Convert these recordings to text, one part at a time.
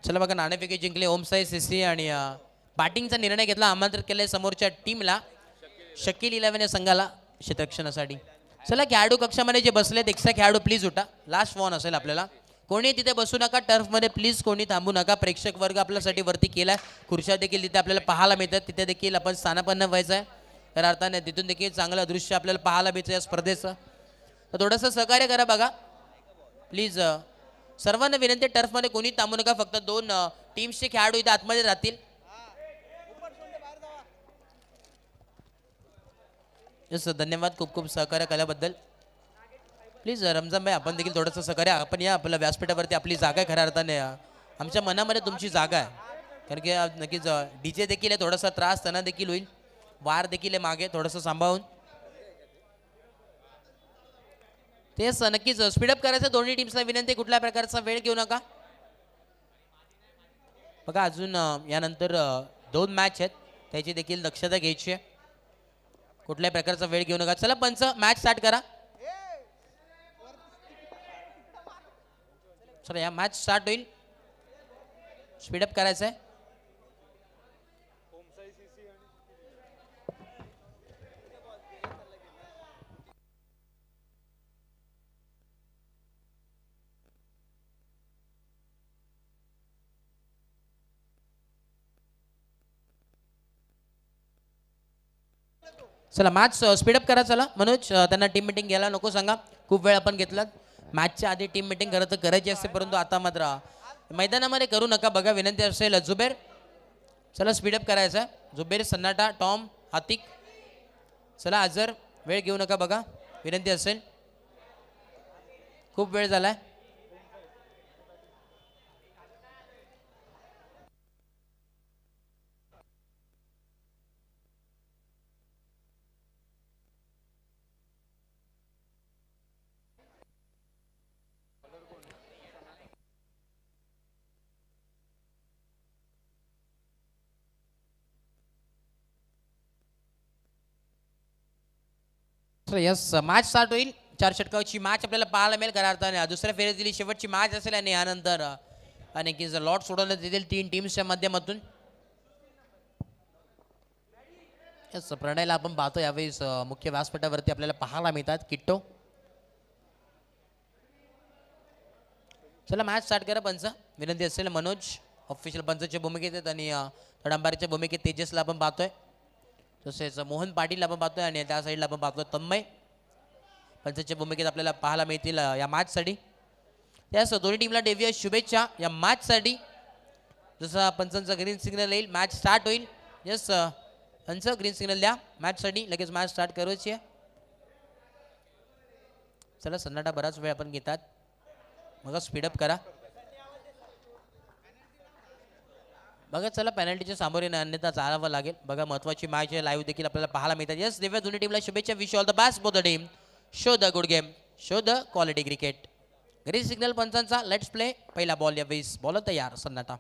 चला बघा नाणेफेकी जिंकले ओमसाई सीसी आणि बॅटिंगचा निर्णय घेतला आमंत्रित केले समोरच्या टीमला शकील 11 या संघाला क्षेत्ररक्षणासाठी. चला खेळाडू कक्षामध्ये जे बसलेत एक्स्ट्रा खेळाडू प्लीज उठा. लास्ट वॉर्न असेल आपल्याला. कोणी तिथे बसू नका. टर्फमध्ये प्लीज कोणी थांबू नका. प्रेक्षक वर्ग आपल्यासाठी वरती केला खुर्च्या देखील तिथे आपल्याला पाहायला मिळतात. तिथे देखील आपण स्थानापन्न व्हायचं आहे. तर अर्थाने तिथून देखील चांगलं दृश्य आपल्याला पाहायला मिळतं या स्पर्धेचं. तर थोडंसं सहकार्य करा बघा प्लीज. सर्वांना विनंती टर्फमध्ये कोणी थांबू नका. फक्त 2 टीम्सचे खेळाडू इथे आतमध्ये राहतील. यस धन्यवाद खूप खूप सहकार्य केल्याबद्दल. प्लीज रमजान भाई आपण देखील थोडंसं सहकार्य. आपण या आपल्या व्यासपीठावरती आपली जागा आहे खऱ्या अर्थाने. आमच्या मनामध्ये तुमची जागा आहे कारण की नक्कीच डीजे देखील आहे. थोडासा त्रास त्यांना देखील होईल. वार देखील आहे मागे थोडंसं सांभाळून. तेच नक्कीच स्पीडअप करायचं. दोन्ही टीम्सला विनंती कुठल्या प्रकारचा वेळ घेऊ नका. बघा अजून यानंतर 2 मॅच आहेत त्याची देखील दक्षता घ्यायची आहे. कुठल्याही प्रकारचा वेळ घेऊ नका. चला पंच मॅच स्टार्ट करा. चला या मॅच स्टार्ट होईल. स्पीडअप करायचं आहे. चला मॅच स्पीडअप करा. चला मनोज त्यांना टीम मीटिंग घ्यायला नको सांगा. खूप वेळ आपण घेतला. मॅचच्या आधी टीम मीटिंग खरं तर करायची असते परंतु आता मात्र मैदानामध्ये करू नका. बघा विनंती असेल. जुबेर चला स्पीडअप करायचं आहे. जुबेर सन्नाटा टॉम आतिक चला अजर वेळ घेऊ नका. बघा विनंती असेल. खूप वेळ झालाय. यस मॅच स्टार्ट होईल. 4 षटकावरची मॅच आपल्याला पाहायला मिळेल खऱ्या अर्थाने. दुसऱ्या फेरीतली शेवटची मॅच असेल आणि यानंतर अनेक लॉट सोडवण्यात येतील 3 टीम्सच्या माध्यमातून. यस प्रणयला आपण पाहतो यावेळेस मुख्य व्यासपीठावरती आपल्याला पाहायला मिळतात. किट्टो चला मॅच स्टार्ट करा. पंच विनंती असेल. मनोज ऑफिशियल पंचच्या भूमिकेत आहेत आणि तडंबारीच्या भूमिकेत तेजसला आपण पाहतोय. तसेच मोहन पाटील आपण पाहतोय आणि त्या साईडला आपण पाहतोय तन्मय. पंचच्या भूमिकेत आपल्याला पाहायला मिळतील या मॅचसाठी. त्यास दोन्ही टीमला डेव्हिया शुभेच्छा या मॅचसाठी. जसं पंचांचा ग्रीन सिग्नल येईल मॅच स्टार्ट होईल. यस पंच ग्रीन सिग्नल द्या मॅचसाठी. लगेच मॅच स्टार्ट करायची आहे. चला सन्नाटा बराच वेळ आपण घेतात. मग स्पीडअप करा. बघा चला पेनल्टीच्या सामोरे अन्यथा चालावं लागेल. बघा महत्वाची मॅच आहे. लाईव्ह देखील आपल्याला पाहायला मिळतात. यस दिव्या दोन्ही टीमला शुभेच्छा. Wish all the best for the team. Show the good game. Show the quality cricket. Green signal पंचांचा. Let's play. पहिला बॉल या वेळेस बॉलर तयार सन्नाटा.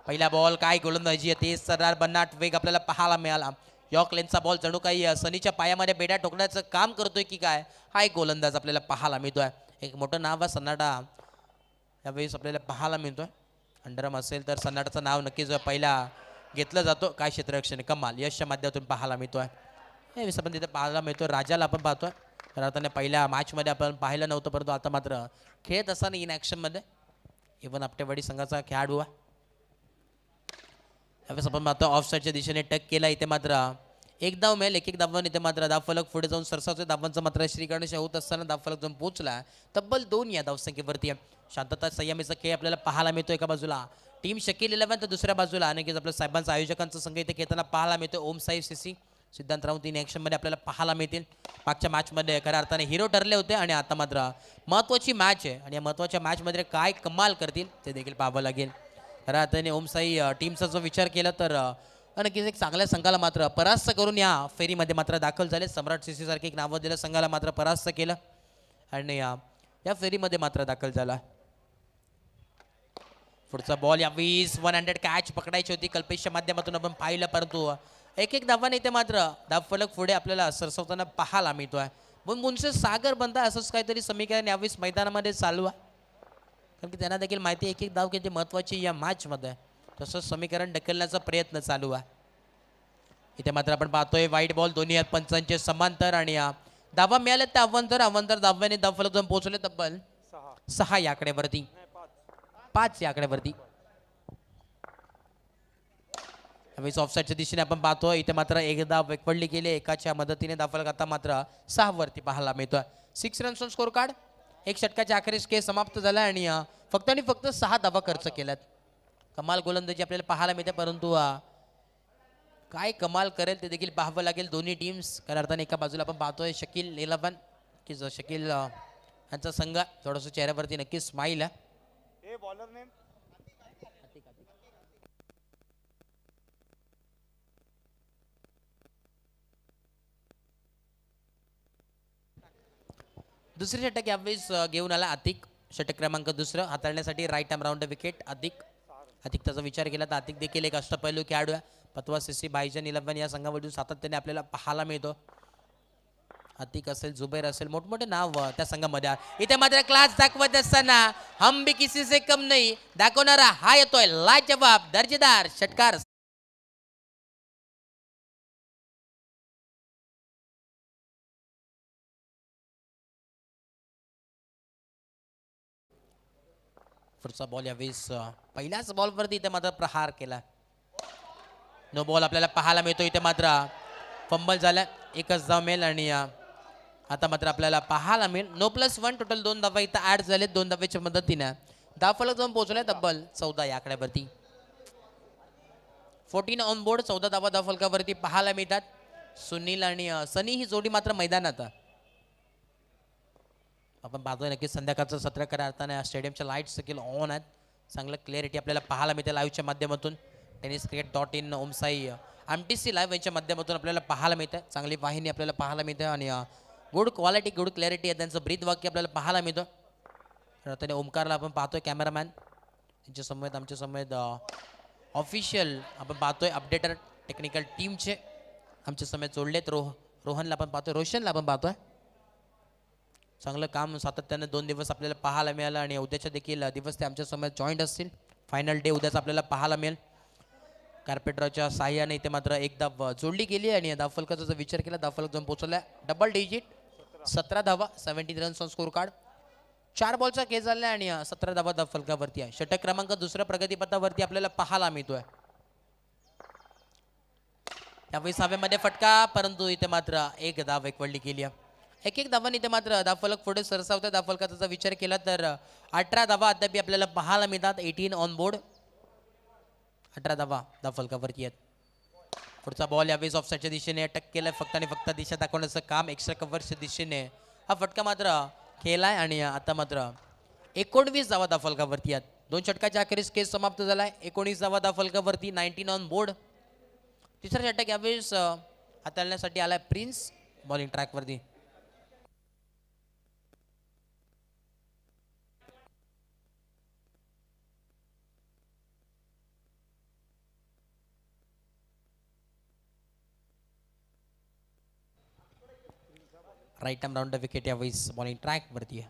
पहिला बॉल काय गोलंदाजी आहे. तेज सर्रार बन्नाट वेग आपल्याला पाहायला मिळाला. यॉर्क लेनचा बॉल जणू काही सनीच्या पायामध्ये बेड्या ठोकण्याचं काम करतोय की काय. हा एक गोलंदाज आपल्याला पाहायला मिळतोय. एक मोठं नाव आहे सन्नाटा यावेळेस आपल्याला पाहायला मिळतोय. अंडरम असेल तर सन्नाटाचं नाव नक्कीच पहिला घेतलं जातो. काय क्षेत्ररक्षण कमाल यशच्या माध्यमातून पाहायला मिळतोय. हे आपण तिथे पाहायला मिळतोय. राजाला आपण पाहतोय. तर आता पहिल्या मॅचमध्ये आपण पाहिलं नव्हतं परंतु आता मात्र खेळत असताना इन ॲक्शनमध्ये इव्हन आपटेवाडी संघाचा खेळाडू आहे. त्यावेळेस आपण मात्र ऑफ साईडच्या दिशेने टक केला. इथे मात्र एक धाव मिळेल. एक धावांनी इथे मात्र धावफलक पुढे जाऊन सरसावतोय. धावांचा मात्र श्रीगणेश होत असताना धावफलक जाऊन पोहोचला. तब्बल 2 या धावसंख्येवरती शांतता संयमीचा खेळ आपल्याला पाहायला मिळतो. एका बाजूला टीम शकील 11 तर दुसऱ्या बाजूला अनेक आपल्या साहेबांचा आयोजकांचा संघ इथे खेळताना पाहायला मिळतो. ओम साई सीसी सिद्धांत राऊत इन ॲक्शनमध्ये आपल्याला पाहायला मिळतील. मागच्या मॅचमध्ये खऱ्या अर्थाने हिरो ठरले होते आणि आता मात्र महत्त्वाची मॅच आहे आणि या महत्त्वाच्या मॅचमध्ये काय कमाल करतील ते देखील पाहावं लागेल. खऱ्या अर्थाने ओम साई टीमचा जो विचार केला तर नक्कीच एक चांगल्या संघाला मात्र परास्त करून या फेरीमध्ये मात्र दाखल झाले. सम्राट सीसी सारखे एक नावाजलेल्या संघाला मात्र परास्त केलं आणि या फेरीमध्ये मात्र दाखल झाला. पुढचा बॉल या 100 कॅच पकडायची होती. कल्पेशच्या माध्यमातून आपण पाहिलं परंतु एक धावाने इथे मात्र धावफलक पुढे आपल्याला सरसवताना पाहायला मिळतोय. पण मुनसे सागर बनता असंच काहीतरी समीकरण यावेळेस मैदानामध्ये चालू आहे. कारण की त्यांना देखील माहिती एक एक धाव किती महत्त्वाची या मॅचमध्ये. तसंच समीकरण ढकलण्याचा प्रयत्न चालू आहे. इथे मात्र आपण पाहतोय वाईट बॉल दोन्ही आहेत पंचांचे समांतर आणि धावा मिळाले ते अवंतर धाव्याने धाव फलक जाऊन पोहोचले तब्बल 6 या आकड्यावरती 5 या आकड्यावरती. ऑफसाईडच्या दिशेने आपण पाहतो इथे मात्र एक धाव एकवडली गेली एकाच्या मदतीने धावफलक आता मात्र 6 वरती पाहायला मिळतोय. 6 रन्स ऑन स्कोर कार्ड. एक षटकाच्या अखेरीस खेळ समाप्त झाला आणि फक्त 6 धावा खर्च केल्यात. कमाल गोलंदाजी आपल्याला पाहायला मिळते परंतु काय कमाल करेल ते देखील पाहावं लागेल दोन्ही टीम्स. कारण अर्थाने एका बाजूला आपण पाहतोय शकील 11 की जो शकील यांचा संघ थोडंसं चेहऱ्यावरती नक्कीच स्माईल आहे. दुसरे षटक यावेळेस घेऊन आला अतिक. षटक क्रमांक 2 हाताळण्यासाठी राईट आर्म राऊंड विकेट अतिक. त्याचा विचार केला तर अतिक देखील एक अष्टपैलू खेळाडू आहे. पतवा सीसी भाईजान 11 या संघामधून सातत्याने आपल्याला पाहायला मिळतो. अतिक असेल जुबैर असेल मोठमोठे नाव त्या संघामध्ये. इथे मात्र क्लास दाखवत असताना हम भी किसी से कम नहीं दाखवणारा हा येतोय लाजवाब दर्जेदार षटकार. पुढचा बॉल यावेळेस पहिल्याच बॉलवरती इथे मात्र प्रहार केला. नो बॉल आपल्याला पाहायला मिळतो. इथे मात्र फंबल झाला एकच धाव मिळेल आणि आता मात्र आपल्याला पाहायला मिळेल नो+1 टोटल 2 धावा इथं ऍड झाले. 2 धावेच्या मदतीने धावफलक जाऊन पोहोचले तब्बल 14 या आकड्यावरती. 14 ऑन बोर्ड 14 धावा धावफलकावरती पाहायला मिळतात. सुनील आणि सनी ही जोडी मात्र मैदानात आपण पाहतोय. नक्कीच संध्याकाळचं सत्र खऱ्या अर्थाने स्टेडियमच्या लाईट्स देखील ऑन आहेत. चांगलं क्लॅरिटी आपल्याला पाहायला मिळते लाईव्हच्या माध्यमातून. tenniscricket.in ओमसाई MTC लाईव्ह यांच्या माध्यमातून आपल्याला पाहायला मिळतं. चांगली वाहिनी आपल्याला पाहायला मिळते आणि गुड क्वालिटी गुड क्लॅरिटी आहे त्यांचं ब्रीद वाक्य आपल्याला पाहायला मिळतं. त्याने ओमकारला आपण पाहतोय कॅमेरामॅन त्यांच्या समेत आमच्या समेत ऑफिशियल आपण पाहतोय अपडेटर टेक्निकल टीमचे आमच्या समेत जोडलेत. रोहनला आपण पाहतोय रोशनला आपण पाहतोय. चांगलं काम सातत्याने 2 दिवस आपल्याला पाहायला मिळालं आणि उद्याच्या देखील दिवस ते आमच्या समेत जॉईंट असतील. फायनल डे उद्याच आपल्याला पाहायला मिळेल. कार्पेटरच्या साह्याने इथे मात्र एक धाव जोडली गेली आणि धावफलकाचा जर विचार केला धावफलक जाऊन पोहोचला डबल डिजिट 17 धावा 17 रन्स ऑन स्कोर कार्ड. 4 बॉलचा खेळ झाला आणि 17 धावा धावफलकावरती आहे. षटक क्रमांक 2 प्रगतीपथावरती आपल्याला पाहायला मिळतोय. यावेळी 6व्यामध्ये फटका परंतु इथे मात्र एक धाव एकवडली गेली आहे. एक धावांनी इथे मात्र धावफलक पुढे सरसावता. धावफलकाचा जर विचार केला तर 18 धावा अद्याप आपल्याला पाहायला मिळतात. 18 ऑन बोर्ड 18 धावा धावफलकावरती आहेत. पुढचा बॉल यावेळेस ऑफसाईडच्या दिशेने अटक केलाय. फक्त आणि फक्त दिशा दाखवण्याचं काम एक्स्ट्रा कव्हरच्या दिशेने हा फटका मात्र खेळलाय आणि आता मात्र 19 धावा धावफलकावरती आहेत. 2 षटकाच्या अखेरीस केस समाप्त झालाय. 19 धावा धावफलकावरती 19 ऑन बोर्ड. तिसरा षटक यावेळेस हाताळण्यासाठी आलाय प्रिन्स बॉलिंग ट्रॅकवरती. राईट आर्म राऊंड विकेट यावेळेस बॉलिंग ट्रॅक वरती आहे.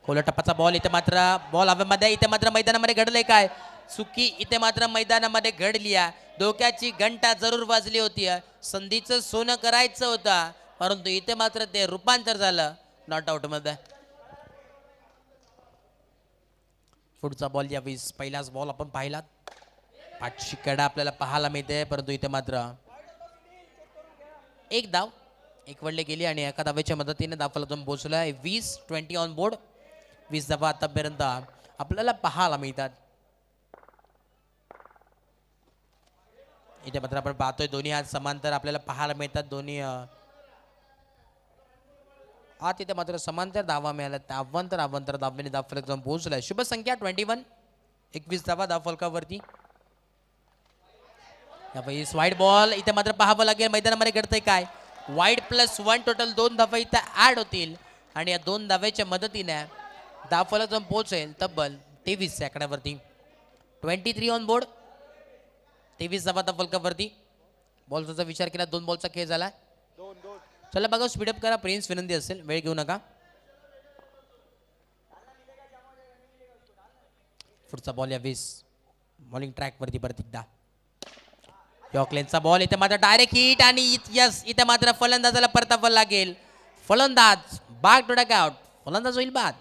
खोला टप्पाचा बॉल इथे मात्र बॉल हवेमध्ये इथे मात्र मैदानामध्ये घडलंय काय चुकी इथे मात्र मैदानामध्ये घडली आहे. डोक्याची घंटा जरूर वाजली होती. संधीचं सोनं करायचं होतं परंतु इथे मात्र ते रूपांतर झालं नॉट आउट मध्ये. पुढचा बॉल यावेळेस पहिलाच बॉल आपण पाहिला पाठची कडा आपल्याला पाहायला मिळते परंतु इथे मात्र एक धाव एकवडले गेली आणि एका धावेच्या मदतीने धावफलक जाऊन पोहोचला आहे. 20 ऑन बोर्ड 20 धावा आतापर्यंत आपल्याला पाहायला मिळतात. इथे मात्र आपण पाहतोय दोन्ही हात समांतर आपल्याला पाहायला मिळतात. दोन्ही आत इथे मात्र समांतर धावा मिळाल्या. अवंतर धावेने धावफलक जाऊन पोहोचलाय. शुभ संख्या 21 21 धावा धावफलकावरती. यावेळेस वाईट बॉल इथे मात्र पाहावं लागेल मैदानामध्ये घडतंय काय. वाईड +1 टोटल 2 धावा इथं ऍड होतील आणि या 2 धावेच्या मदतीने धावफलक जाऊन पोहोचेल तब्बल 23 या आकड्यावरती. 23 ऑन बोर्ड 23 धावा धावफलकावरती. बॉलचा जर विचार केला 2 बॉलचा खेळ झाला. चला बघा स्पीडअप करा प्रिन्स विनंती असेल वेळ घेऊ नका. पुढचा बॉल या 20 बॉलिंग ट्रॅक वरती परत एकदा यॉर्कलेनचा बॉल इथे मात्र डायरेक्ट हिट आणि यस इथे मात्र फलंदाजाला परतावा लागेल. फलंदाज बाग टू डक आउट. फलंदाज होईल बाद.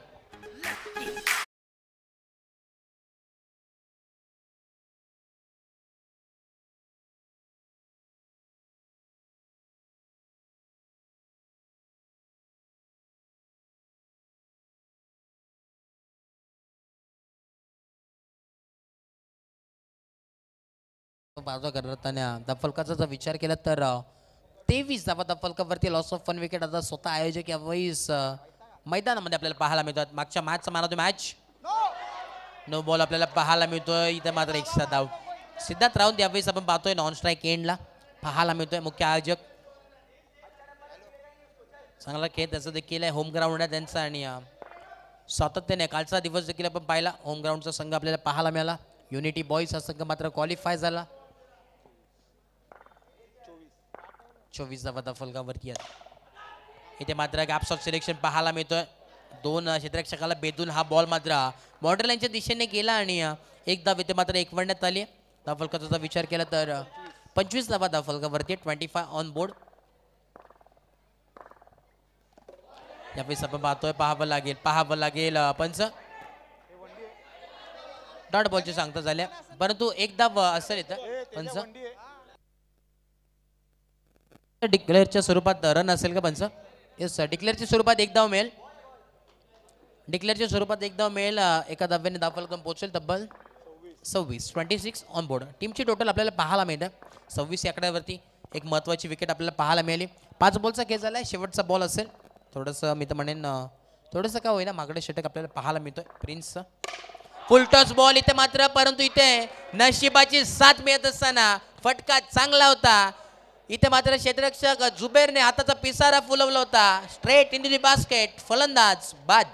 बाजू करताना दफलकाचा विचार केला तर 23 धावा दफलकावरती लॉस ऑफ 1 विकेट आता स्वतः आयोजक यावेळेस मैदानामध्ये आपल्याला पाहायला मिळतात. मागच्या मॅचचा man of the match no ball आपल्याला पाहायला मिळतोय. इथे मात्र एक्स्ट्रा धाव सिद्धार्थ राऊत यावेळेस आपण पाहतोय नॉन स्ट्राईक एंडला पाहायला मिळतोय. मुख्य आयोजक चांगला खेळ त्याचं देखील आहे. होम ग्राउंड आहे त्यांचा आणि सातत्याने कालचा दिवस देखील आपण पाहिला. होम ग्राउंडचा संघ आपल्याला पाहायला मिळाला. युनिटी बॉईज हा संघ मात्र क्वालिफाय झाला. 24 धावा दफलकावरती आहेत. इथे मात्र गॅप्स ऑफ सिलेक्शन पाहायला मिळतोय. 2 क्षेत्ररक्षकाला बेदून हा बॉल मात्र बॉर्डर लाईनच्या दिशेने गेला आणि एक धाव इथे मात्र एकवडण्यात आली. दफलकाचा विचार केला तर 25 धावा दफलकावरती 25 ऑन बोर्ड. यावेळेस आपण पाहतोय पाहावं लागेल पंच डॉट बॉलची सांगता झाल्या परंतु एक धाव असेल इथं पंच डिक्लेअरच्या स्वरूपात रन असेल का पंच. येस डिक्लेअरच्या स्वरूपात एक धाव मिळेल. डिक्लेअरच्या स्वरूपात एक धाव मिळेल. एका धाव्याने दाफलकम पोहोचेल. तब्बल 26 ऑन बोर्ड. टीमची टोटल आपल्याला पाहायला मिळतं 26 या आकड्यावरती. एक महत्त्वाची विकेट आपल्याला पाहायला मिळाली. 5 बॉलचा खेळ झाला. शेवटचा बॉल असेल. थोडंसं मी तर म्हणेन थोडंसं का होईना मागडे षटक आपल्याला पाहायला मिळतोय प्रिन्सचं. फुल टॉस बॉल इथे मात्र परंतु इथे नशिबाची साथ मिळत असताना फटका चांगला होता. इथे मात्र क्षेत्ररक्षक जुबेरने हाताचा पिसारा फुलवला होता. Straight into the basket. फलंदाज बाद.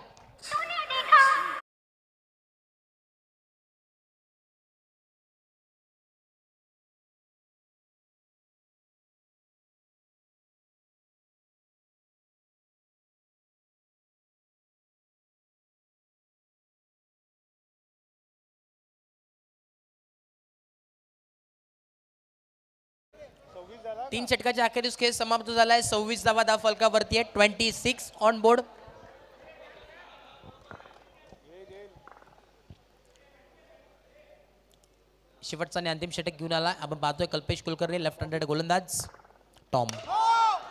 तीन षटकाच्या अखेरीस खेळ समाप्त झालाय. 26 धावा फलकावरती आहे. 26 ऑन बोर्ड. शेवटचा आणि अंतिम षटक घेऊन आला. आपण पाहतोय कल्पेश कुलकर्णी लेफ्ट हँडेड गोलंदाज टॉम.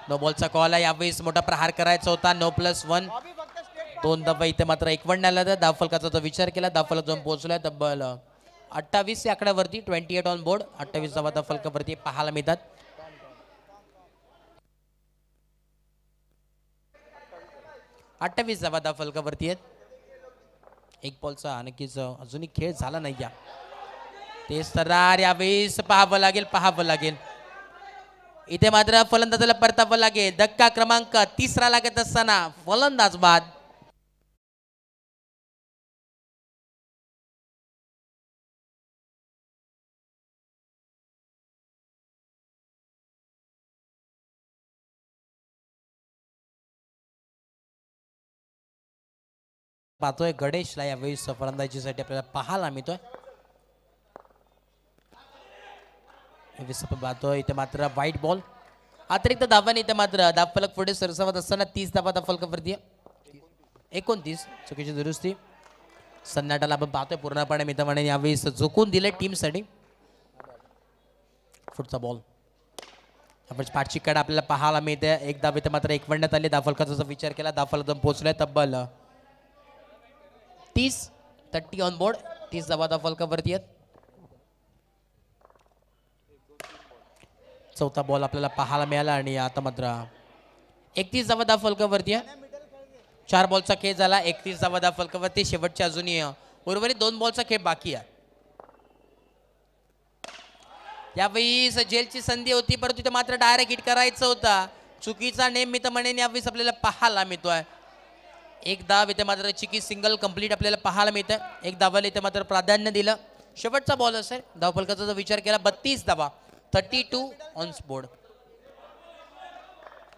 नो बॉलचा कॉल आहे. यावेळेस मोठा प्रहार करायचा होता. 9+1 2 धावा इथे मात्र एकवडण्याला आला. धावफलकाचा विचार केला. धावफलक जाऊन पोहोचलाय तब्बल 28 या आकड्यावरती. 28 ऑन बोर्ड. 28 धावा धावफलकावरती पाहायला मिळतात. 28 धावा धावफलकावरती आहेत. एक बॉलचा आणखीच अजूनही खेळ झाला नाही. या तेच तर यावेळेस पाहावं लागेल. इथे मात्र फलंदाजाला परतावं लागेल. धक्का क्रमांक 3 लागत असताना फलंदाज बाद. पाहतोय गणेशला यावेळेस फलंदाजीसाठी आपल्याला पाहायला मिळतोय. पाहतोय इथे मात्र व्हाईट बॉल. अतिरिक्त धावाने इथे मात्र धावफलक पुढे सरसावत असताना 30 धावा धावफलकावरती 29 चुकीची दुरुस्ती. सन्नाटाला आपण पाहतोय पूर्णपणे मित्रमंडळी यावेळेस झोकून दिले टीमसाठी. पुढचा बॉल पाठची कडा आपल्याला पाहायला मिळते. एक धाव इथे मात्र एकवडण्यात आली. धावफलकाचा विचार केला. धावफलक पोहोचलाय तब्बल 30 ऑन बोर्ड. 30 धावा धावफलकावरती आहेत. चौथा बॉल आपल्याला पाहायला मिळाला आणि आता मात्र 31 धावा धावफलकावरती आहे. 4 बॉलचा खेळ झाला. 31 धावा धावफलकावरती. शेवटच्या अजूनही उर्वरित 2 बॉलचा खेळ बाकी आहे. यावेळी जेलची संधी होती परंतु तिथे मात्र डायरेक्ट हिट करायचं होता. चुकीचा नेम मी तर म्हणेन यावेळेस आपल्याला पाहायला मिळतोय. एक धाव इथे मात्र चिकी सिंगल कंप्लीट आपल्याला पाहायला मिळतं. एक धावाला इथे मात्र प्राधान्य दिलं. शेवटचा बॉल असेल. धावफलकाचा जर विचार केला 32 धावा 32 ऑन बोर्ड.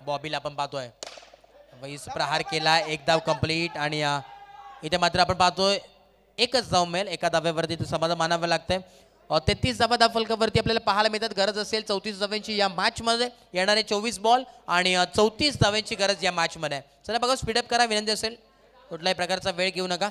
बॉबीला आपण पाहतोय वैस प्रहार केला. एक धाव कंप्लीट आणि इथे मात्र आपण पाहतोय एकच धाव मिळेल. एका धाव्यावरती तर समाधान मानावं लागतंय. 33 धावा धावफलकावरती आपल्याला पाहायला मिळतात. गरज असेल 34 धाव्यांची या मॅचमध्ये. येणारे 24 बॉल आणि 34 धाव्यांची गरज या मॅचमध्ये आहे. चला बघा, स्पीडअप करा विनंती असेल. कुठल्याही प्रकारचा वेळ घेऊ नका.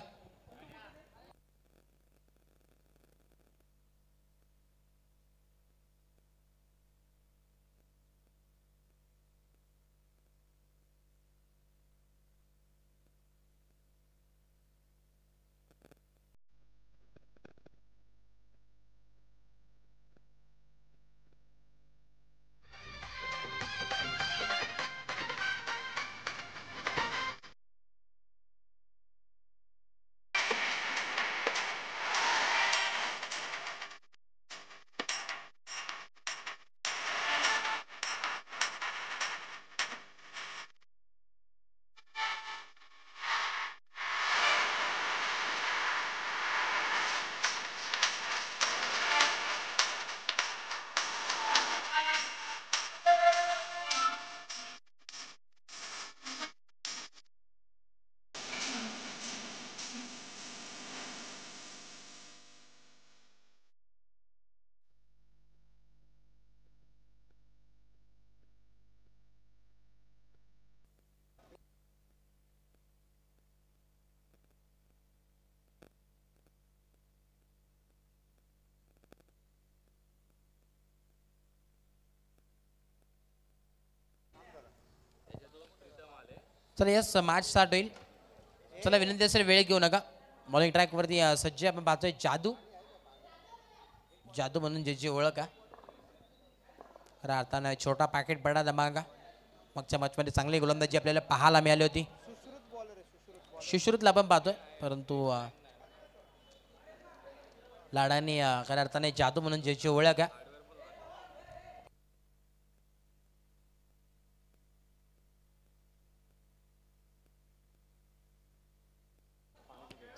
चला यस, मॅच स्टार्ट होईल. चला विनंती असेल वेळ घेऊ नका. बॉलिंग ट्रॅकवरती सज्ज आपण पाहतोय जादू. जादू म्हणून ज्याची ओळख आहे. खऱ्या अर्थानं छोटा पॅकेट बडा धमाका. मागच्या मॅचमध्ये चांगली गोलंदाजी आपल्याला पाहायला मिळाली होती. सुश्रुतला आपण पाहतोय, परंतु लाडाने खऱ्या अर्थाने जादू म्हणून ज्याची ओळख आहे.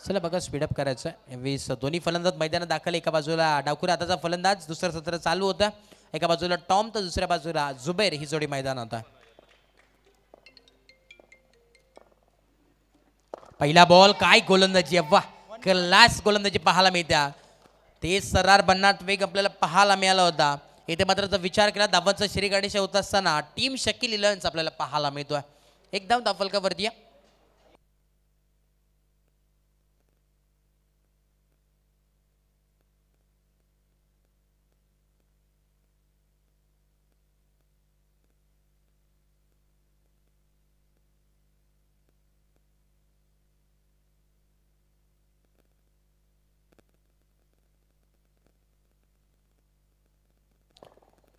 चला बघा, स्पीडअप करायचं आहे. 20 दोन्ही फलंदाज मैदानात दाखल. एका बाजूला डावखुरी हाताचा फलंदाज, दुसरं सत्र चालू होतं. एका बाजूला टॉम तर दुसऱ्या बाजूला जुबैर ही जोडी मैदानात आहे. पहिला बॉल, काय गोलंदाजी आहे, वा क्लास गोलंदाजी पाहायला मिळत्या. ते सरार भन्नाट वेग आपल्याला पाहायला मिळाला होता. इथे मात्र जर विचार केला धावांचा श्रीगाडीशा होत असताना टीम शकील 11 आपल्याला पाहायला मिळतोय. एक धाव धावफलकावरती आहे.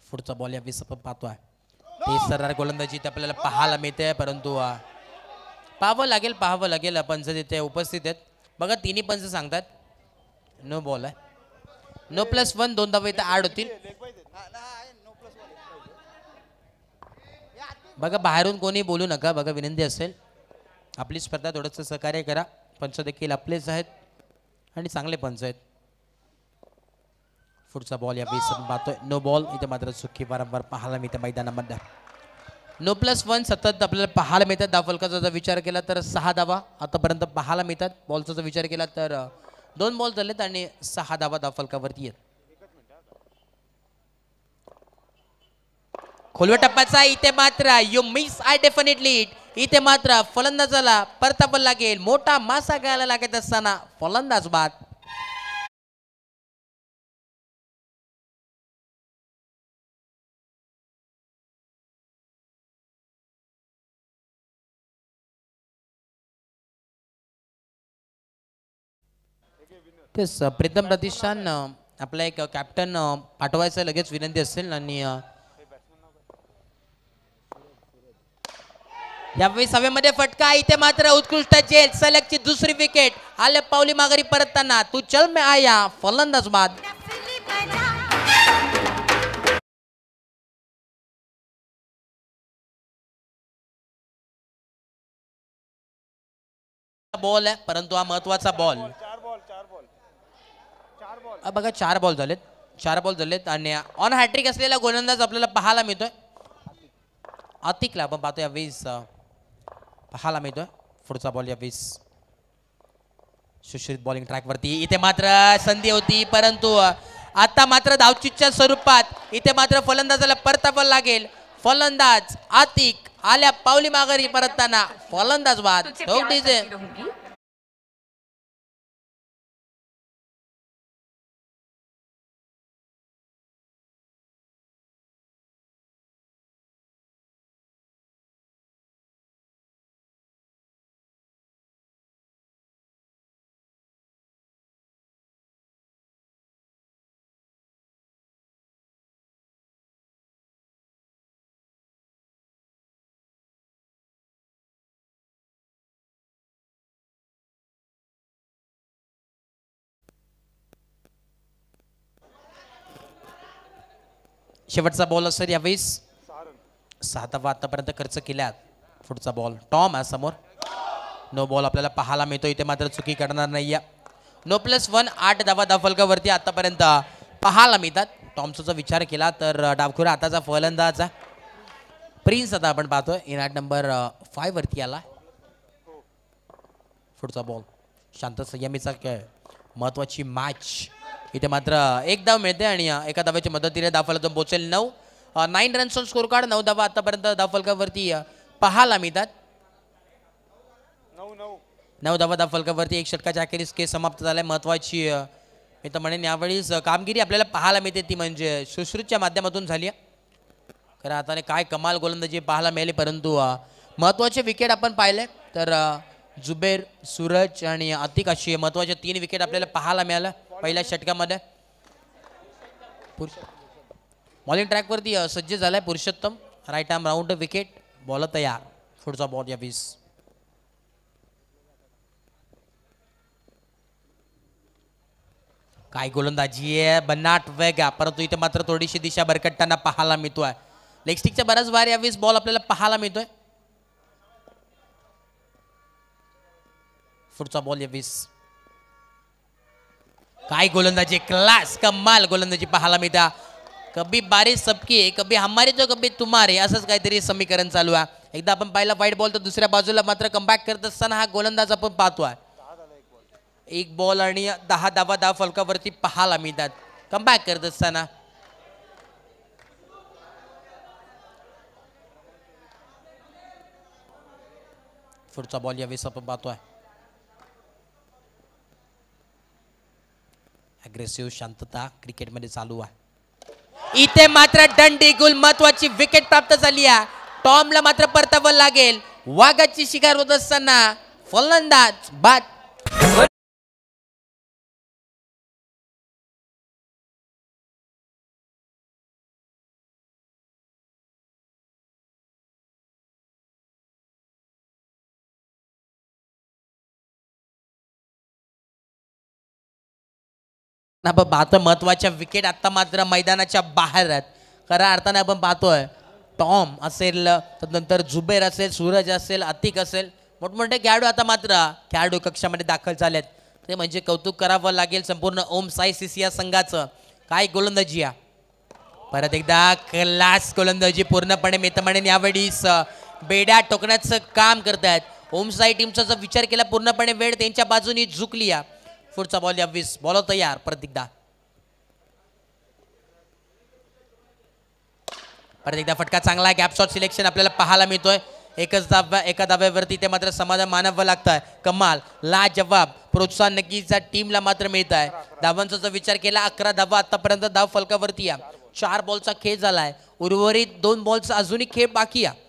पुढचा बॉल या 20 आपण पाहतोय. ते सरार गोलंदाजी आपल्याला पाहायला मिळते, परंतु पाहावं लागेल. पंच तिथे उपस्थित आहेत. बघा, तिन्ही पंच सांगतात नो बॉल आहे. नो +1, 2 धावा इथे ऍड होतील. बघा, बाहेरून कोणी बोलू नका. बघा, विनंती असेल आपली स्पर्धा थोडंसं सहकार्य करा. पंच देखील आपलेच आहेत आणि चांगले पंच आहेत. पुढचा बॉल या 20 आपण पाहतोय. No ball. इथे मात्र चुकी वारंवार पाहायला मिळते मैदानामध्ये. नो +1 सतत आपल्याला पाहायला मिळतात. धावफलकाचा जर विचार केला तर 6 धावा आतापर्यंत पाहायला मिळतात. बॉलचा जर विचार केला तर 2 बॉल झालेत आणि 6 धावा धावफलकावरती आहेत. खोलव्या टप्प्याचा इथे मात्र यू मिस आय डेफिनेटली. इथे मात्र फलंदाजाला परतावं लागेल. मोठा मासा घ्यायला लागत असताना फलंदाज बाद. तेच प्रीतम प्रतिष्ठान आपला एक कॅप्टन पाठवायचं लगेच विनंती असेल. आणि यावेळी सभेमध्ये फटका. इथे मात्र उत्कृष्ट झेल. सलगची दुसरी विकेट. आल्या पावली माघारी परतताना तू चल में आया. फलंदाज बाद. बॉल आहे, परंतु हा महत्वाचा बॉल. बघा, 4 बॉल झालेत आणि ऑन हॅट्रिक असलेला गोलंदाज आपल्याला पाहायला मिळतोय. अतिकला आपण पाहतोय या 20 पाहायला मिळतोय. पुढचा बॉल या 20 सुश्रित बॉलिंग ट्रॅक वरती इथे मात्र संधी होती परंतु आता मात्र धावचीच्या स्वरूपात इथे मात्र फलंदाजाला परतावा लागेल. फलंदाज आतिक आल्या पावली माघारी परतताना फलंदाज बाद. शेवटचा बॉल असेल यावेळेस 6 धावा आतापर्यंत खर्च केल्यात. पुढचा बॉल टॉम आहे समोर. नो बॉल आपल्याला पाहायला मिळतो. इथे मात्र चुकी करणार नाहीये. नो +1 8 धावा धावफलकावरती आतापर्यंत पाहायला मिळतात. टॉमचा जर विचार केला तर डावखुरा आताचा फलंदाज प्रिन्स आता आपण पाहतोय इन ॲट नंबर 5 वरती आला. पुढचा बॉल शांत संयमीचा खेळ. महत्वाची मॅच. इथे मात्र एक धाव मिळते आणि एका धाव्याच्या मदतीने धावफलकातून पोहोचेल 9 रन्स ऑन स्कोर कार्ड. 9 धावा आतापर्यंत धावफलकावरती पाहायला मिळतात. 9 धावा धावफलकावरती 1 षटकाच्या अखेरीस खेळ समाप्त झालाय. महत्वाची मी तर म्हणेन यावेळीच कामगिरी आपल्याला पाहायला मिळते ती म्हणजे सुश्रुतच्या माध्यमातून झाली आहे. खरं हाताने काय कमाल गोलंदाजी पाहायला मिळाली परंतु महत्वाचे विकेट आपण पाहिले तर जुबेर सूरज आणि आतिक अशी महत्वाचे 3 विकेट आपल्याला पाहायला मिळाल्या पहिल्या षटकामध्ये. बॉलिंग ट्रॅक वरती सज्ज झालाय Purushottam. Right arm round wicket. Ball तयार. पुढचा बॉल या 20. काय गोलंदाजी आहे बनाट वेग आहे परंतु इथे मात्र थोडीशी दिशा भरकटताना पाहायला मिळतोय. लेग स्टिकच्या बऱ्याच वार यावेळेस बॉल आपल्याला पाहायला मिळतोय. पुढचा बॉल या 20. काय गोलंदाजी क्लास कमाल गोलंदाजी पाहायला मिळता. कभी बारिश सबकी आहे कभी हमारे तो कभी तुम्हारे असंच काहीतरी समीकरण चालू आहे. एकदा आपण पाहिला वाईट बॉल तर दुसऱ्या बाजूला मात्र कमबॅक करत असताना हा गोलंदाज आपण पाहतोय. 1 बॉल आणि 10 धावा धावफलकावरती पाहायला मिळतात कमबॅक करत असताना. पुढचा बॉल यावेळेस आपण पाहतोय. अग्रेसिव्ह शांतता क्रिकेटमध्ये चालू आहे. इथे मात्र दंडीगुल महत्वाची विकेट प्राप्त झाली आहे. टॉमला मात्र परतावा लागेल. वाघाची शिकार होत असताना फलंदाज बाद. आपण पाहतोय महत्वाच्या विकेट आता मात्र मैदानाच्या बाहेर आहेत. खऱ्या अर्थाने आपण पाहतोय टॉम असेल नंतर जुबेर असेल सूरज असेल आतिक असेल मोठमोठे खेळाडू आता मात्र खेळाडू कक्षामध्ये दाखल झालेत. ते म्हणजे कौतुक करावं लागेल संपूर्ण ओम साई सिसिया संघाचं. काय गोलंदाजी आहे. परत एकदा क्लास गोलंदाजी पूर्णपणे मी तर म्हणेन यावेळीस बेड्या टोकण्याचं काम करतायत. ओम साई टीमचा जर विचार केला पूर्णपणे वेळ त्यांच्या बाजूनी झुकली आहे. पुढचा बॉल या 20. बॉल तयार. परत एकदा फटका चांगला गॅप शॉट सिलेक्शन आपल्याला पाहायला मिळतोय. एका धाव्यावरती ते मात्र समाधान मानावं लागतंय. कमाल लाजवाब प्रोत्साहन नक्कीच टीमला मात्र मिळत आहे. धावांचा जर विचार केला 11 धावा आतापर्यंत धाव फलकावरती आहे. 4 बॉलचा खेळ झालाय. उर्वरित 2 बॉलचा अजूनही खेळ बाकी आहे.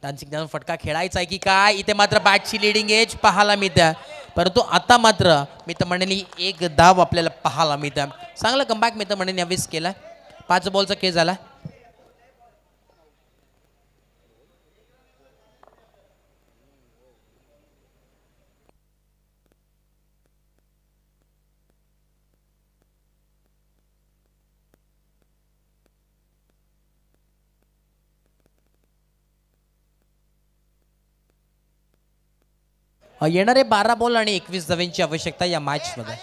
डान्सिंग फटका खेळायचा आहे की काय. इथे मात्र बॅटची लिडिंग एज पाहायला मिळते परंतु आता मात्र मी तर म्हणेन 1 धाव आपल्याला पाहायला मिळते. चांगला कमबॅक मी तर म्हणेन यावेळेस केला. 5 बॉलचा खेळ झाला. येणारे 12 बॉल आणि 21 धावांची आवश्यकता या मॅच मध्ये.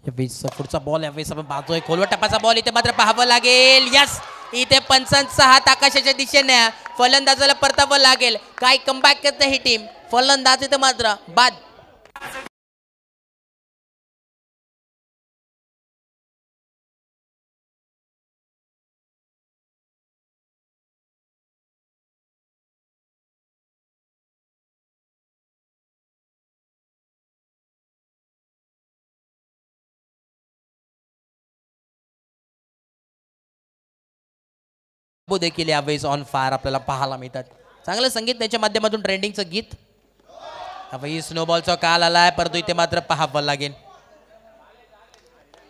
यावेळेस पुढचा बॉल यावेळेस आपण पाहतोय खोलवर टप्पाचा बॉल इथे मात्र पाहावं लागेल. यस, इथे पंचांचा हात आकाशाच्या दिशेने फलंदाजाला परतावं लागेल. काय कमबॅक करते ही टीम. फलंदाज इथे मात्र बाद. देखील यावेळेस ऑन फायर आपल्याला पाहायला मिळतात. चांगलं संगीत त्याच्या माध्यमातून ट्रेंडिंगचं गीत. यावेळी स्नोबॉलचा काल आलाय परंतु इथे मात्र पाहावं लागेल.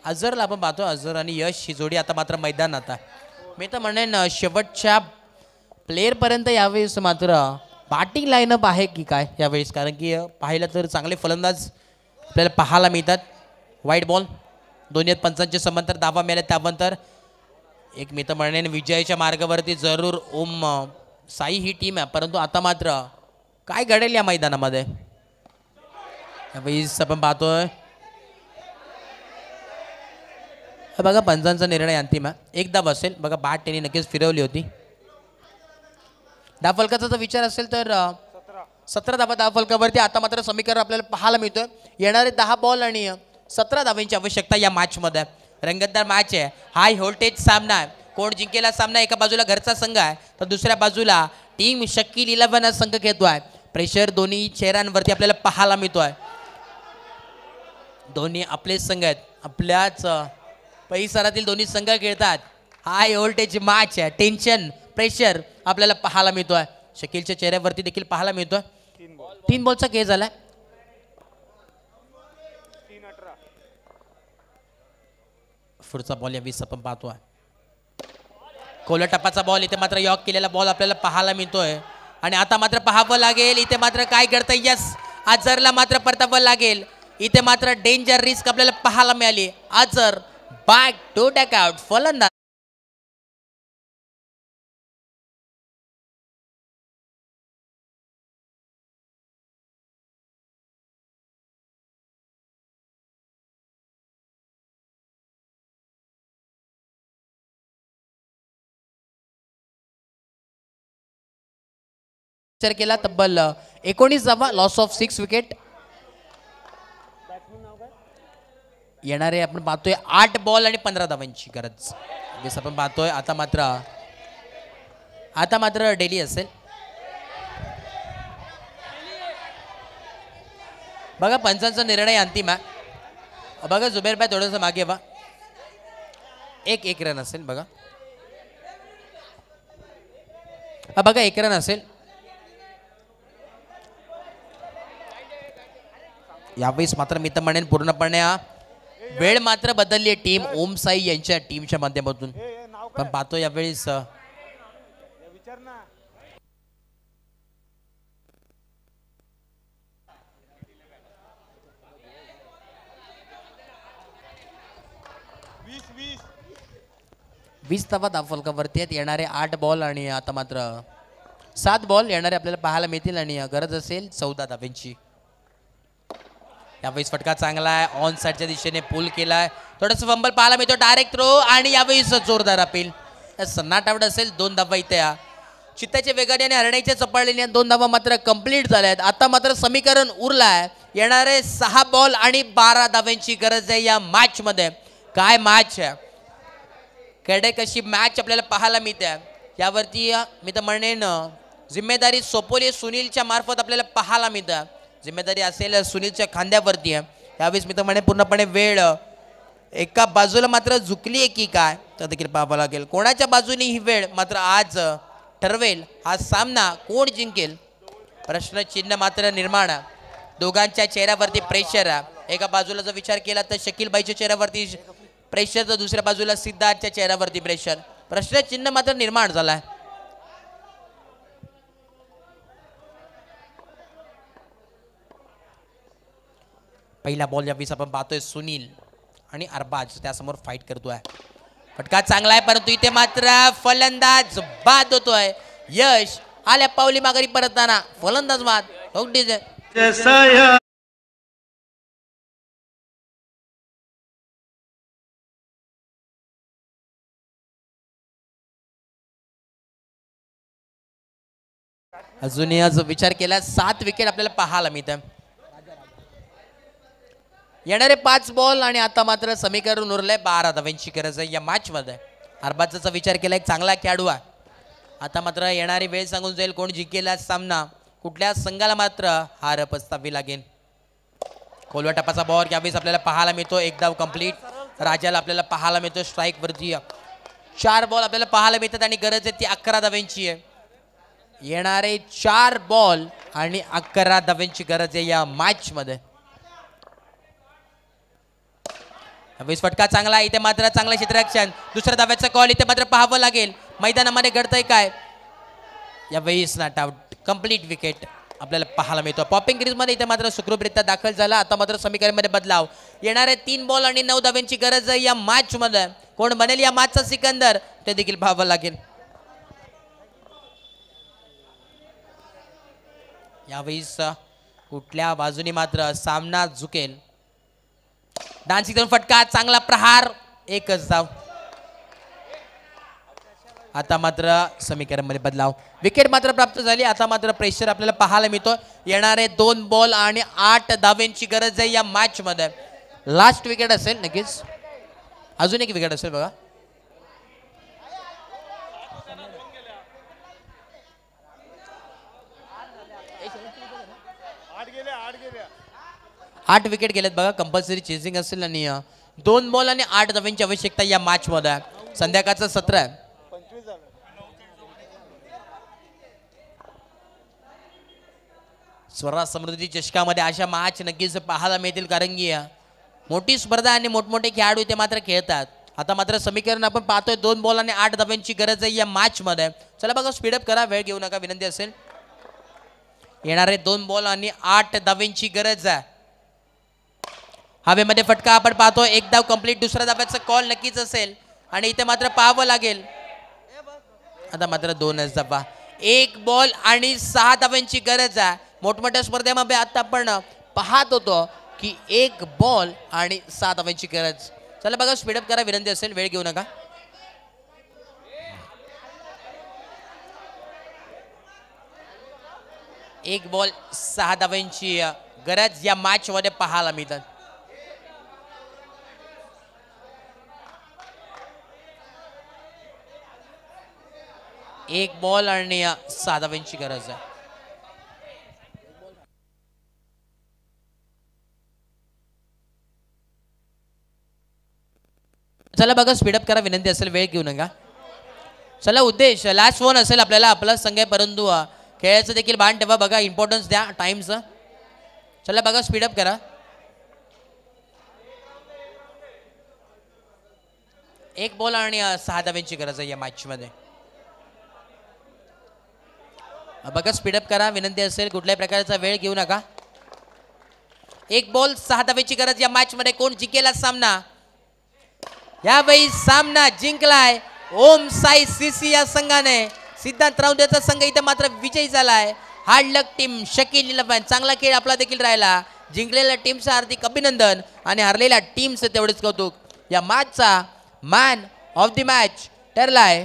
अझरला आपण पाहतो अझर आणि यश ही जोडी आता मात्र मैदानात आहे. मी तर म्हणेन शेवटच्या प्लेअर पर्यंत यावेळेस मात्र बॅटिंग लाईनअप आहे की काय यावेळेस, कारण की पाहिलं तर चांगले फलंदाज आपल्याला पाहायला मिळतात. वाईट बॉल दोन्ही पंचांचे समांतर धावा मिळाल्या. त्यानंतर एक मी तर म्हणेन विजयाच्या मार्गावरती जरूर ओम साई ही टीम आहे, परंतु आता मात्र काय घडेल या मैदानामध्ये आपण पाहतोय. बघा पंचांचा निर्णय अंतिम आहे. एक धाव असेल बघा. बॅट त्यांनी नक्कीच फिरवली होती. धावफलकाचा जर विचार असेल तर 17 धावा धावफलकावरती आता मात्र समीकरण आपल्याला पाहायला मिळतोय. येणारे 10 बॉल आणि 17 धावांची आवश्यकता या मॅचमध्ये. रंगतदार मॅच आहे. हाय व्होल्टेज सामना आहे. कोण जिंकेला सामना. एका बाजूला घरचा संघ आहे तर दुसऱ्या बाजूला टीम शकील 11 संघ घेतोय. प्रेशर दोन्ही चेहऱ्यांवरती आपल्याला पाहायला मिळतोय. दोन्ही आपले संघ आहेत. आपल्याच परिसरातील दोन्ही संघ खेळतात. हाय व्होल्टेज मॅच आहे. टेन्शन प्रेशर आपल्याला पाहायला मिळतोय. शकीलच्या चेहऱ्यावरती देखील पाहायला मिळतोय. 3 बॉलचा खेळ झालाय. पुढचा बॉल या 20 आपण पाहतोय. खोलर टप्पाचा बॉल इथे मात्र यॉक केलेला बॉल आपल्याला पाहायला मिळतोय. आणि आता मात्र पाहावं लागेल इथे मात्र काय करतंय. यस, अझरला मात्र परतावं लागेल. इथे मात्र डेंजर रिस्क आपल्याला पाहायला मिळाली. अझर बॅक टू टॅक आउट. फलंदाज केला. तब्बल 19 धावा. Loss of 6 wicket. येणारे आपण पाहतोय 8 बॉल आणि 15 धावांची गरज. आपण पाहतोय आता मात्र डेली असेल. बघा पंचांचा निर्णय अंतिम आहे. बघा जुबेर भाई थोडंसं मागे वा. एक रन असेल बघा. बघा 1 रन असेल. यावेळेस मात्र मी तर म्हणेन पूर्णपणे वेळ मात्र बदलली आहे टीम ओम साई यांच्या टीमच्या माध्यमातून. पण पाहतो यावेळेस वीस धावा धावफलकावरती आहेत. येणारे 8 बॉल आणि आता मात्र 7 बॉल येणारे आपल्याला पाहायला मिळतील आणि गरज असेल 14 धावांची. यावेळेस फटका चांगला आहे. ऑन साईडच्या दिशेने पुल केलाय. थोडंसं फंबल पाहायला मिळतो. डायरेक्ट थ्रो आणि यावेळेस जोरदार अपील. सन्नाट आउट असेल. 2 धावा इथे चित्ताच्या वेगाने आणि हरण्याच्या चपाळीने 2 धावा मात्र कंप्लीट झाल्या आहेत. आता मात्र समीकरण उरलाय. येणारे 6 बॉल आणि 12 धावांची गरज आहे या मॅच मध्ये. काय मॅच आहे. कडे कशी मॅच आपल्याला पाहायला मिळते. यावरती मी तर म्हणेन जिम्मेदारी सोपवली सुनीलच्या मार्फत आपल्याला पाहायला मिळतं. जिम्मेदारी असेल सुनीलच्या खांद्यावरती आहे. यावेळेस मी तर म्हणे पूर्णपणे वेळ एका बाजूला मात्र झुकली आहे की काय तर देखील पाहावं लागेल. कोणाच्या बाजूने ही वेळ मात्र आज ठरवेल. हा सामना कोण जिंकेल प्रश्नचिन्ह मात्र निर्माण. दोघांच्या चेहऱ्यावरती प्रेशर आहे. एका बाजूला जर विचार केला तर शकील भाईच्या चेहऱ्यावरती प्रेशर तर दुसऱ्या बाजूला सिद्धार्थच्या चेहऱ्यावरती प्रेशर. प्रश्नचिन्ह मात्र निर्माण झालाय. पहिला बॉल यावेळेस आपण पाहतोय सुनील आणि अरबाज त्यासमोर फाईट करतोय. फटका चांगला आहे परंतु इथे मात्र फलंदाज बाद होतोय. यश आल्या पावली माघारी परतताना फलंदाज बाद. अजूनही आज विचार केला 7 विकेट आपल्याला पाहायला मिळतं. येणारे 5 बॉल आणि आता मात्र समीकरण उरलंय 12 धावांची गरज आहे या मॅच मध्ये. अरबाजचा विचार केला, एक चांगला खेळाडू आहे. आता मात्र येणारी वेळ सांगून जाईल कोण जिंकेला सामना, कुठल्या संघाला मात्र हार पस्तावी लागेल. खोलवा टपाचा बॉल यावेळेस आपल्याला पाहायला मिळतो. एक धाव कंप्लीट. राजाला आपल्याला पाहायला मिळतो स्ट्राईक वरती. 4 बॉल आपल्याला पाहायला मिळतात आणि गरज आहे ती 11 धावांची आहे. येणारे 4 बॉल आणि 11 धावांची गरज आहे या मॅच मध्ये. यावेळेस फटका चांगला, इथे मात्र चांगलं क्षेत्ररक्षण. दुसऱ्या धाव्याचा कॉल इथे मात्र पाहावं लागेल मैदानामध्ये घडतंय काय. यावेळेस नॉट आउट, कंप्लीट विकेट आपल्याला पाहायला मिळतो. पॉपिंग क्रीज मध्ये इथे मात्र सुखरूपरित्या दाखल झाला. आता मात्र समीकरणमध्ये बदलाव. येणारे 3 बॉल आणि 9 धावांची गरज आहे या मॅच मध्ये. कोण बनेल या मॅचचा सिकंदर ते देखील पाहावं लागेल. यावेळेस कुठल्या बाजूने मात्र सामना झुकेल. डान्सिंग फटका, चांगला प्रहार, एकच धाव. आता मात्र समीकरणमध्ये बदलाव. विकेट मात्र प्राप्त झाली. आता मात्र प्रेशर आपल्याला पाहायला मिळतो. येणारे 2 बॉल आणि 8 धावांची गरज आहे या मॅच मध्ये. लास्ट विकेट असेल नक्कीच. अजून एक विकेट असेल बघा. आठ विकेट गेलेत बघा. कंपल्सरी चेसिंग असेल आणि 2 बॉल आणि 8 धावांची आवश्यकता या मॅच मध्ये. संध्याकाळचं सत्र आहे. स्वराज समृद्धी चषकामध्ये अशा मॅच नक्कीच पाहायला मिळतील, कारण की मोठी स्पर्धा आणि मोठमोठे खेळाडू ते मात्र खेळतात. आता मात्र समीकरण आपण पाहतोय 2 बॉल आणि 8 धावांची गरज आहे या मॅच मध्ये. चला बघा, स्पीडअप करा, वेळ घेऊ नका, विनंती असेल. येणारे 2 बॉल आणि 8 धावांची गरज आहे. हवेमध्ये फटका आपण पाहतो. 1 धाव कंप्लीट. दुसऱ्या धाव्याचा कॉल नक्कीच असेल आणि इथे मात्र पाहावं लागेल. आता मात्र 2च धावा. 1 बॉल आणि 6 धावांची गरज आहे. मोठमोठ्या स्पर्धेमध्ये आता आपण पाहत होतो की 1 बॉल आणि 6 धावांची गरज. चला बघा, स्पीडअप करा, विनंती असेल, वेळ घेऊ नका. एक बॉल 6 धावांची गरज या मॅच मध्ये पाहायला मिळतात. एक बॉल आणि 6 धावांची गरज आहे. चला बघा, स्पीडअप करा, विनंती असेल, वेळ घेऊ नका. चला, उद्देश लास्ट फोन असेल आपल्याला, आपला संघ आहे, परंतु खेळाचं देखील भान ठेवा. बघा, इम्पॉर्टन्स द्या टाइमचं. चला बघा, स्पीडअप करा. 1 बॉल आणि 6 धावांची गरज आहे या मॅच मध्ये. बघा, स्पीडअप करा, विनंती असेल, कुठल्याही प्रकारचा वेळ घेऊ नका. 1 बॉल 6 धावांची गरज या मॅच मध्ये. कोण जिंकेला सामना. यावेळी सामना जिंकलाय ओम साई सीसी या संघाने. सिद्धांत राऊंडेचा संघ इथे मात्र विजयी झालाय. हार्ड लक टीम, शकील इलेव्हन, चांगला खेळ आपला देखील राहिला. जिंकलेल्या टीमचं हार्दिक अभिनंदन आणि हरलेल्या टीमचं तेवढेच कौतुक. या मॅचचा मॅन ऑफ द मॅच ठरलाय